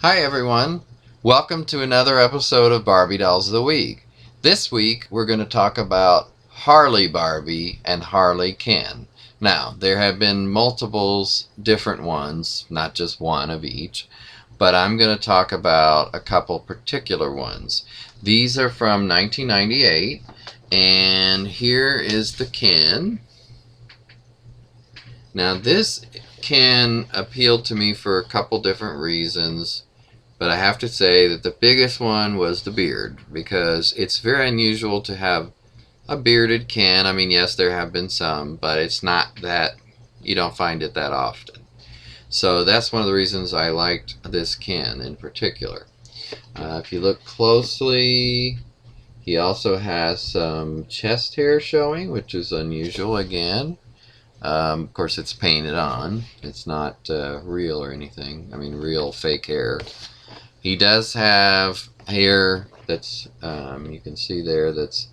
Hi everyone, welcome to another episode of Barbie Dolls of the Week. This week we're going to talk about Harley Barbie and Harley Ken. Now, there have been multiples different ones, not just one of each, but I'm going to talk about a couple particular ones. These are from 1998, and here is the Ken. Now, this Ken appealed to me for a couple different reasons. But I have to say that the biggest one was the beard, because it's very unusual to have a bearded Ken. I mean, yes, there have been some, but it's not that, you don't find it that often. So that's one of the reasons I liked this Ken in particular. If you look closely, he also has some chest hair showing, which is unusual again. Of course, it's painted on. It's not real or anything. I mean, real fake hair. He does have hair that's, you can see there, that's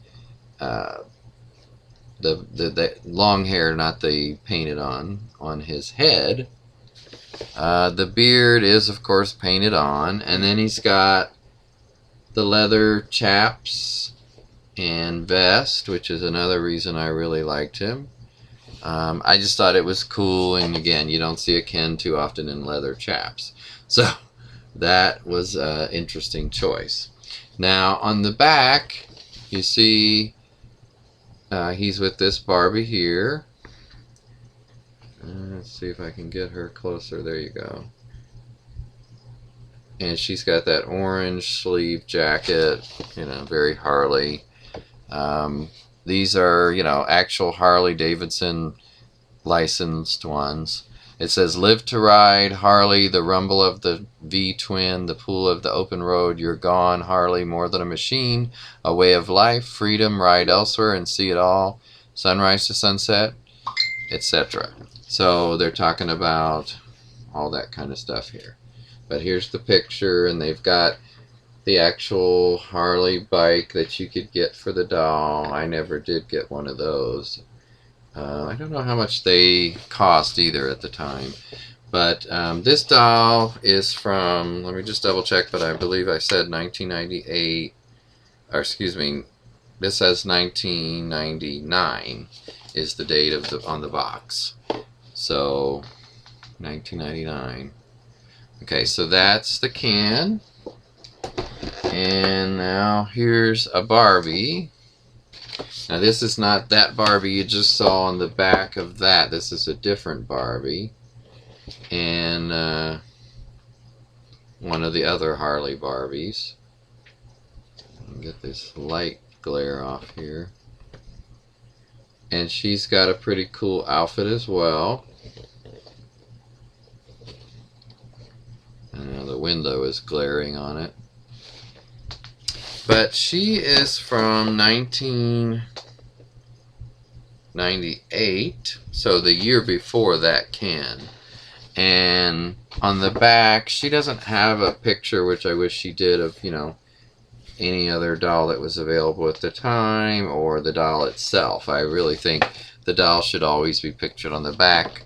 the long hair, not the painted on his head. The beard is, of course, painted on. And then he's got the leather chaps and vest, which is another reason I really liked him. I just thought it was cool, and again, you don't see a Ken too often in leather chaps. So that was an interesting choice. Now, on the back, you see he's with this Barbie here. Let's see if I can get her closer. There you go. And she's got that orange sleeve jacket, very Harley. These are, actual Harley-Davidson licensed ones. It says, "Live to ride, Harley, the rumble of the V-twin, the pull of the open road, you're gone, Harley, more than a machine, a way of life, freedom, ride elsewhere and see it all, sunrise to sunset," etc. So they're talking about all that kind of stuff here. But here's the picture, and they've got the actual Harley bike that you could get for the doll. I never did get one of those. I don't know how much they cost either at the time. But this doll is from, let me just double check, but I believe I said 1998. Or excuse me, this says 1999 is the date of on the box. So 1999. Okay, so that's the Ken. And now here's a Barbie. Now this is not that Barbie you just saw on the back of that. This is a different Barbie. And one of the other Harley Barbies. Get this light glare off here. And she's got a pretty cool outfit as well. And the window is glaring on it. But she is from 1998, so the year before that Ken. And on the back, she doesn't have a picture, which I wish she did, of, any other doll that was available at the time, or the doll itself. I really think the doll should always be pictured on the back.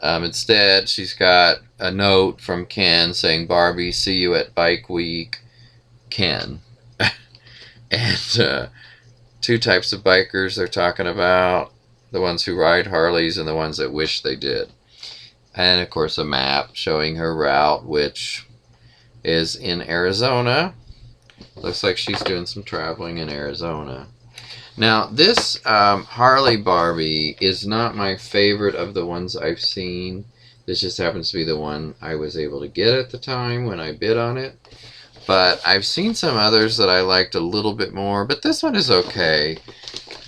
Instead, she's got a note from Ken saying, "Barbie, see you at Bike Week, Ken." And two types of bikers they're talking about: the ones who ride Harleys and the ones that wish they did. And of course a map showing her route, which is in Arizona. Looks like she's doing some traveling in Arizona. Now this Harley Barbie is not my favorite of the ones I've seen. This just happens to be the one I was able to get at the time when I bid on it. But I've seen some others that I liked a little bit more, but this one is okay.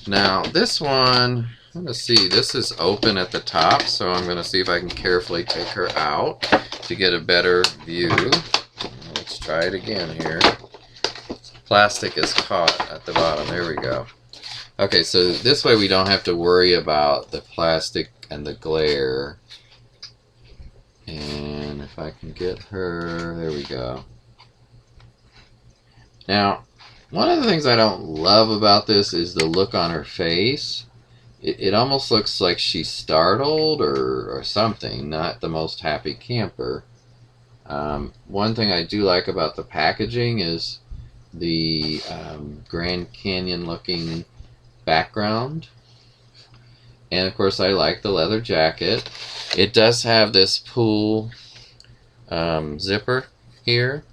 Now, this one, I'm going to see, this is open at the top, so I'm going to see if I can carefully take her out to get a better view. Let's try it again here. Plastic is caught at the bottom. There we go. Okay, so this way we don't have to worry about the plastic and the glare. And if I can get her, there we go. Now, one of the things I don't love about this is the look on her face. It almost looks like she's startled or something, not the most happy camper. One thing I do like about the packaging is the Grand Canyon looking background. And of course I like the leather jacket. It does have this pull zipper here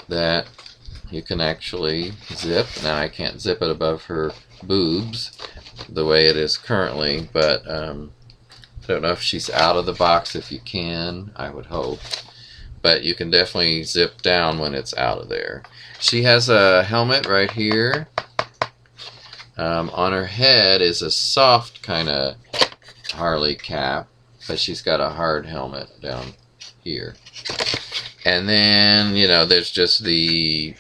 that you can actually zip. Now I can't zip it above her boobs the way it is currently, but I don't know if she's out of the box. If you can, I would hope. But you can definitely zip down when it's out of there. She has a helmet right here. On her head is a soft kind of Harley cap, but she's got a hard helmet down here. And then, you know, there's just the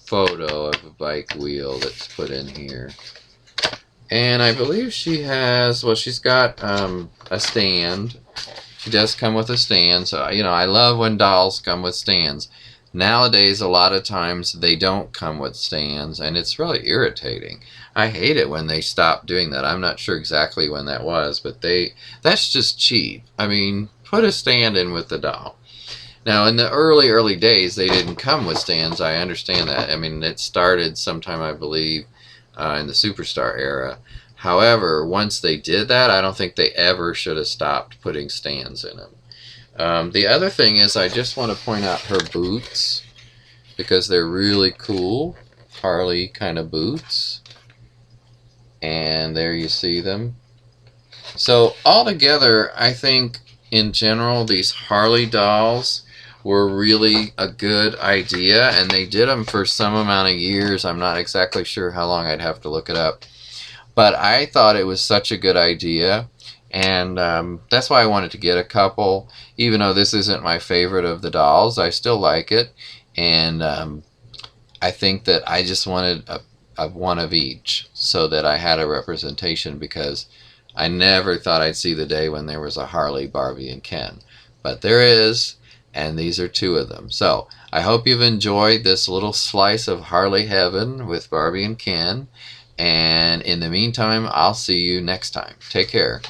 photo of a bike wheel that's put in here. And I believe she has, well, she's got a stand. She does come with a stand. So, you know, I love when dolls come with stands. Nowadays, a lot of times they don't come with stands, and it's really irritating. I hate it when they stop doing that. I'm not sure exactly when that was, but that's just cheap. I mean, put a stand in with the doll. Now, in the early days, they didn't come with stands. I understand that. I mean, it started sometime, I believe, in the Superstar era. However, once they did that, I don't think they ever should have stopped putting stands in them. The other thing is, I just want to point out her boots, because they're really cool. Harley kind of boots. And there you see them. So altogether, I think in general, these Harley dolls were really a good idea, and they did them for some amount of years. I'm not exactly sure how long. I'd have to look it up. But I thought it was such a good idea, and that's why I wanted to get a couple. Even though this isn't my favorite of the dolls, I still like it, and I think that I just wanted a one of each so that I had a representation, because I never thought I'd see the day when there was a Harley, Barbie, and Ken. But there is, and these are two of them. So I hope you've enjoyed this little slice of Harley heaven with Barbie and Ken. And in the meantime, I'll see you next time. Take care.